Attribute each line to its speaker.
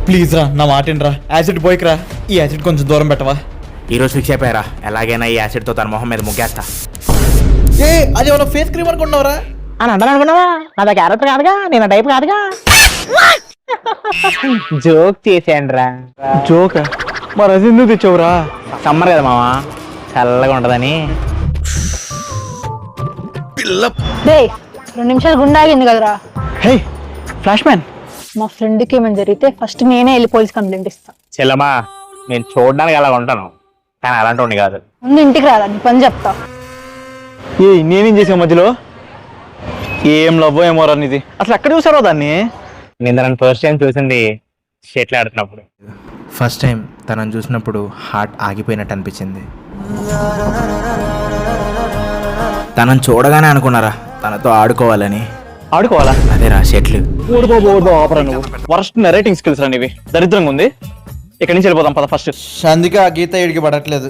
Speaker 1: Please రా, నా మాట రా, యాసిడ్ పోయికి రా. ఈ యాసిడ్ కొంచెం దూరం పెట్టవా?
Speaker 2: ఈరోజు ఫిక్స్ అయిపోయారా, ఎలాగైనా ఈ యాసిడ్తో తన మొహం మీద ముగ్గేస్తా.
Speaker 1: ఏ అది ఏమన్నా ఫేస్ క్రీమ్ అనుకున్నావురా?
Speaker 3: అని అంటాను అనుకున్నావా? నా క్యారెక్టర్ కాదుగా, నేను టైప్ కాదుగా. జోక్ చేసాను రా.
Speaker 1: జోక్? మరి అది ఎందుకు తెచ్చావురా?
Speaker 3: సమ్మర్ కదా మావా, చల్లగా ఉంటదని.
Speaker 4: 2 నిమిషాలు గుండా ఆగింది కదరా.
Speaker 1: హే ఫ్లాష్ మ్యాన్,
Speaker 4: మా ఫ్రెండ్కి ఏమైనా జరిగితే ఫస్ట్ నేనే వెళ్ళి పోలీస్ కంప్లైంట్ ఇస్తా.
Speaker 3: చెల్లమ్మా, నేను చూడడానికి అలా ఉంటాను, కానీ అలాంటి ఉండి కాదు.
Speaker 4: ముందు ఇంటికి రాదా, నీ పని చెప్తా.
Speaker 1: ఏ నేనేం చేసా మధ్యలో? ఏం లవ్వో ఏమో రా నీది. అసలు ఎక్కడ చూసారో దాన్ని?
Speaker 3: నేను నన్ను ఫస్ట్ టైం చూసింది షెట్లు ఆడుతున్నప్పుడు.
Speaker 2: ఫస్ట్ టైం తనను చూసినప్పుడు హార్ట్ ఆగిపోయినట్టు అనిపించింది. తనను చూడగానే అనుకున్నారా తనతో ఆడుకోవాలని.
Speaker 1: ఆడుకోవాలా?
Speaker 2: అదేరా షెట్లు.
Speaker 1: వరస్ట్ నరేటింగ్ స్కిల్స్ రా నీవి, దరిద్రంగా ఉంది. ఇక్కడి నుంచి వెళ్ళిపోదాం పద ఫస్ట్. అందుకే ఆ గీత ఇడికి పడట్లేదు.